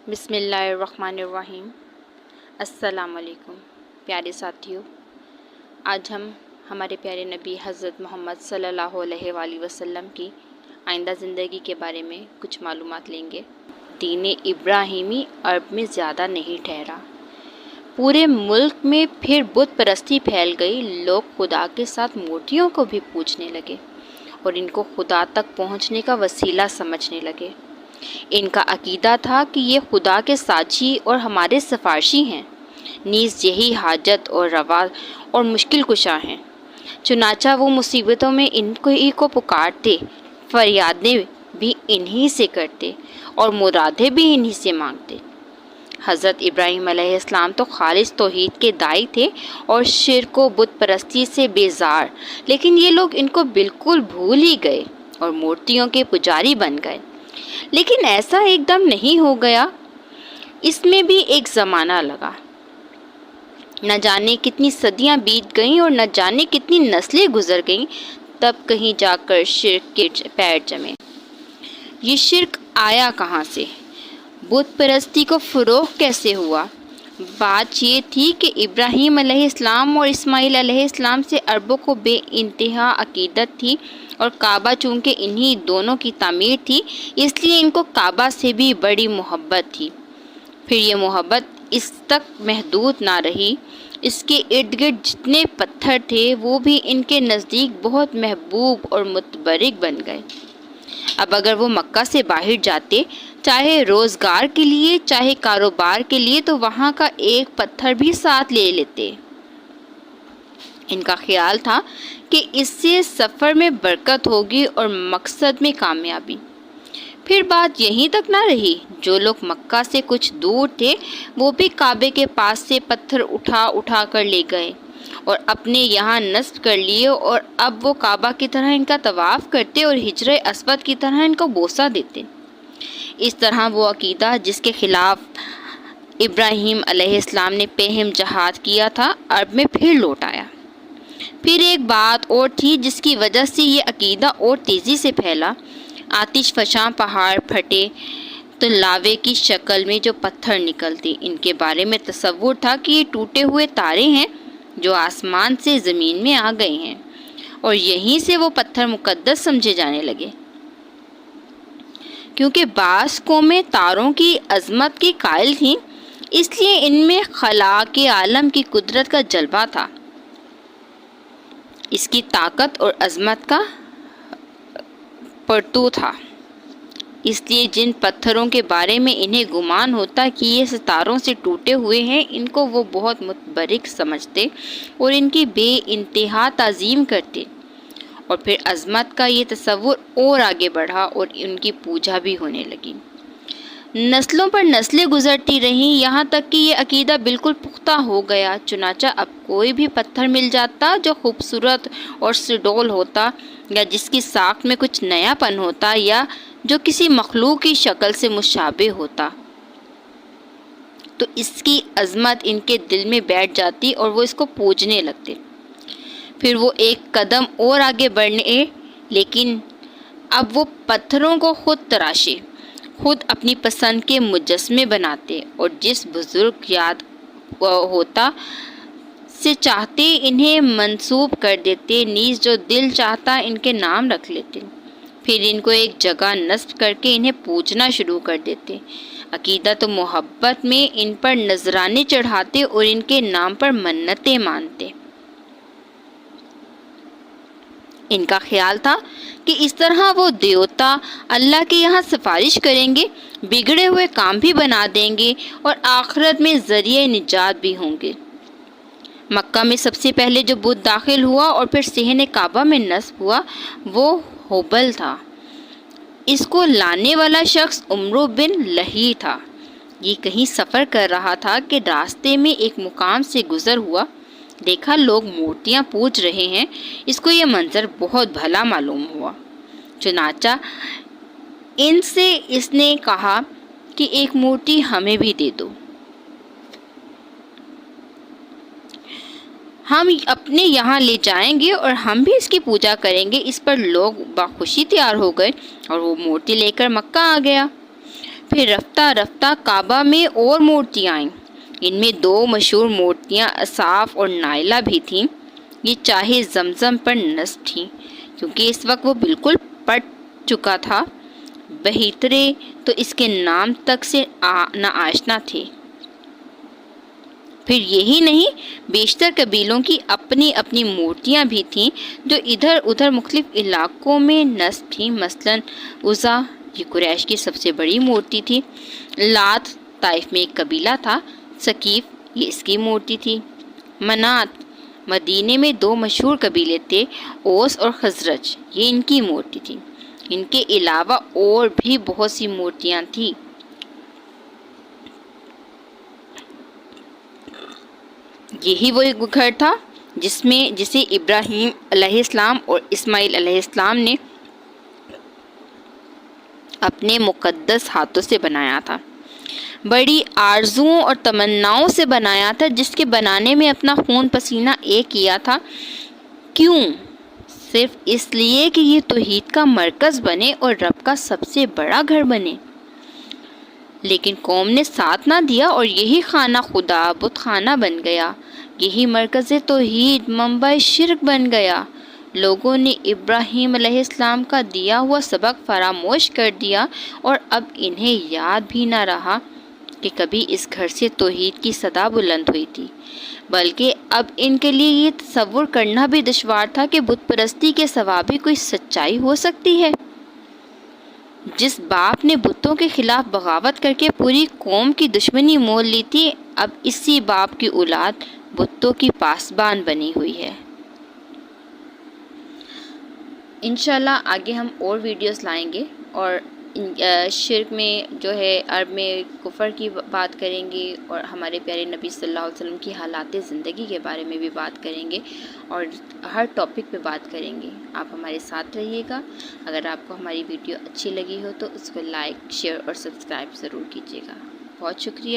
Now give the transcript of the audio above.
بسم اللہ الرحمن الرحیم۔ السلام علیکم پیارے ساتھیوں، آج ہم ہمارے پیارے نبی حضرت محمد صلی اللہ علیہ وآلہ وسلم کی آئندہ زندگی کے بارے میں کچھ معلومات لیں گے۔ دین ابراہیمی عرب میں زیادہ نہیں ٹھہرا، پورے ملک میں پھر بت پرستی پھیل گئی۔ لوگ خدا کے ساتھ مورتیوں کو بھی پوجنے لگے اور ان کو خدا تک پہنچنے کا وسیلہ سمجھنے لگے۔ ان کا عقیدہ تھا کہ یہ خدا کے ساجی اور ہمارے سفارشی ہیں، نیز یہی حاجت اور روا اور مشکل کشا ہیں۔ چنانچہ وہ مصیبتوں میں ان کو پکارتے، فریادیں بھی انہی سے کرتے اور مرادیں بھی انہی سے مانگتے۔ حضرت ابراہیم علیہ السلام تو خالص توحید کے داعی تھے اور شرک و بت پرستی سے بیزار، لیکن یہ لوگ ان کو بالکل بھول ہی گئے اور مورتیوں کے پجاری بن گئے۔ لیکن ایسا ایک دم نہیں ہو گیا، اس میں بھی ایک زمانہ لگا۔ نہ جانے کتنی صدیاں بیت گئیں اور نہ جانے کتنی نسلیں گزر گئیں، تب کہیں جا کر شرک کے پیر جمے۔ یہ شرک آیا کہاں سے؟ بت پرستی کو فروغ کیسے ہوا؟ بات یہ تھی کہ ابراہیم علیہ السلام اور اسماعیل علیہ السلام سے عربوں کو بے انتہا عقیدت تھی، اور کعبہ چونکہ انہی دونوں کی تعمیر تھی، اس لیے ان کو کعبہ سے بھی بڑی محبت تھی۔ پھر یہ محبت اس تک محدود نہ رہی، اس کے ارد گرد جتنے پتھر تھے وہ بھی ان کے نزدیک بہت محبوب اور متبرک بن گئے۔ اب اگر وہ مکہ سے باہر جاتے، چاہے روزگار کے لیے چاہے کاروبار کے لیے، تو وہاں کا ایک پتھر بھی ساتھ لے لیتے۔ ان کا خیال تھا کہ اس سے سفر میں برکت ہوگی اور مقصد میں کامیابی۔ پھر بات یہیں تک نہ رہی، جو لوگ مکہ سے کچھ دور تھے وہ بھی کعبے کے پاس سے پتھر اٹھا کر لے گئے اور اپنے یہاں نصب کر لیے، اور اب وہ کعبہ کی طرح ان کا طواف کرتے اور حجر اسود کی طرح ان کو بوسہ دیتے۔ اس طرح وہ عقیدہ جس کے خلاف ابراہیم علیہ السلام نے پہم جہاد کیا تھا، عرب میں پھر لوٹ آیا۔ پھر ایک بات اور تھی جس کی وجہ سے یہ عقیدہ اور تیزی سے پھیلا۔ آتش فشاں پہاڑ پھٹے تو لاوے کی شکل میں جو پتھر نکلتے، ان کے بارے میں تصور تھا کہ یہ ٹوٹے ہوئے تارے ہیں جو آسمان سے زمین میں آ گئے ہیں، اور یہیں سے وہ پتھر مقدس سمجھے جانے لگے۔ کیونکہ بعض قومیں تاروں کی عظمت کی قائل تھیں، اس لیے ان میں خلاق عالم کی قدرت کا جلوہ تھا، اس کی طاقت اور عظمت کا پرتو تھا۔ اس لیے جن پتھروں کے بارے میں انہیں گمان ہوتا کہ یہ ستاروں سے ٹوٹے ہوئے ہیں، ان کو وہ بہت متبرک سمجھتے اور ان کی بے انتہا تعظیم کرتے، اور پھر عظمت کا یہ تصور اور آگے بڑھا اور ان کی پوجا بھی ہونے لگی۔ نسلوں پر نسلیں گزرتی رہیں، یہاں تک کہ یہ عقیدہ بالکل پختہ ہو گیا۔ چنانچہ اب کوئی بھی پتھر مل جاتا جو خوبصورت اور سڈول ہوتا، یا جس کی ساخت میں کچھ نیا پن ہوتا، یا جو کسی مخلوق کی شکل سے مشابہ ہوتا، تو اس کی عظمت ان کے دل میں بیٹھ جاتی اور وہ اس کو پوجنے لگتے۔ پھر وہ ایک قدم اور آگے بڑھنے، لیکن اب وہ پتھروں کو خود تراشے، خود اپنی پسند کے مجسمے بناتے، اور جس بزرگ یاد ہوتا سے چاہتے انہیں منسوب کر دیتے، نیز جو دل چاہتا ان کے نام رکھ لیتے۔ پھر ان کو ایک جگہ نصب کر کے انہیں پوجنا شروع کر دیتے۔ عقیدت و محبت میں ان پر نذرانے چڑھاتے اور ان کے نام پر منتیں مانتے۔ ان کا خیال تھا کہ اس طرح وہ دیوتا اللہ کے یہاں سفارش کریں گے، بگڑے ہوئے کام بھی بنا دیں گے اور آخرت میں ذریعہ نجات بھی ہوں گے۔ مکہ میں سب سے پہلے جو بت داخل ہوا اور پھر صحن کعبہ میں نصب ہوا، وہ ہبل تھا۔ اس کو لانے والا شخص عمرو بن لہی تھا۔ یہ کہیں سفر کر رہا تھا کہ راستے میں ایک مقام سے گزر ہوا، دیکھا لوگ مورتیاں پوج رہے ہیں، اس کو یہ منظر بہت بھلا معلوم ہوا۔ چنانچہ ان سے اس نے کہا کہ ایک مورتی ہمیں بھی دے دو، ہم اپنے یہاں لے جائیں گے اور ہم بھی اس کی پوجا کریں گے۔ اس پر لوگ بخوشی تیار ہو گئے اور وہ مورتی لے کر مکہ آ گیا۔ پھر رفتہ رفتہ کعبہ میں اور مورتیاں آئیں۔ ان میں 2 مشہور مورتیاں اصاف اور نائلہ بھی تھیں۔ یہ چاہے زمزم پر نصب تھیں کیونکہ اس وقت وہ بالکل پٹ چکا تھا، بہترے تو اس کے نام تک سے ناآشنا تھے۔ پھر یہی نہیں، بیشتر قبیلوں کی اپنی اپنی مورتیاں بھی تھیں جو ادھر ادھر مختلف علاقوں میں نصب تھیں۔ مثلاً عزا یہ قریش کی سب سے بڑی مورتی تھی، لات طائف میں ایک قبیلہ تھا، ثقیف یہ اس کی مورتی تھی، منات مدینے میں 2 مشہور قبیلے تھے، اوس اور خزرج یہ ان کی مورتی تھی۔ ان کے علاوہ اور بھی بہت سی مورتیاں تھیں۔ یہی وہ گھر تھا جسے ابراہیم علیہ السلام اور اسماعیل علیہ السلام نے اپنے مقدس ہاتھوں سے بنایا تھا، بڑی آرزوؤں اور تمناؤں سے بنایا تھا، جس کے بنانے میں اپنا خون پسینہ ایک کیا تھا۔ کیوں؟ صرف اس لیے کہ یہ توحید کا مرکز بنے اور رب کا سب سے بڑا گھر بنے۔ لیکن قوم نے ساتھ نہ دیا اور یہی خانہ خدا بت خانہ بن گیا، یہی مرکز توحید منبع شرک بن گیا۔ لوگوں نے ابراہیم علیہ السلام کا دیا ہوا سبق فراموش کر دیا اور اب انہیں یاد بھی نہ رہا کہ کبھی اس گھر سے توحید کی صدا بلند ہوئی تھی، بلکہ اب ان کے لیے یہ تصور کرنا بھی دشوار تھا کہ بت پرستی کے سوا بھی کوئی سچائی ہو سکتی ہے۔ جس باپ نے بتوں کے خلاف بغاوت کر کے پوری قوم کی دشمنی مول لی تھی، اب اسی باپ کی اولاد بتوں کی پاسبان بنی ہوئی ہے۔ انشاءاللہ آگے ہم اور ویڈیوز لائیں گے اور شرک میں جو ہے عرب میں کفر کی بات کریں گے اور ہمارے پیارے نبی صلی اللہ علیہ وسلم کی حالات زندگی کے بارے میں بھی بات کریں گے اور ہر ٹاپک پہ بات کریں گے۔ آپ ہمارے ساتھ رہیے گا۔ اگر آپ کو ہماری ویڈیو اچھی لگی ہو تو اس کو لائک، شیئر اور سبسکرائب ضرور کیجیے گا۔ بہت شکریہ۔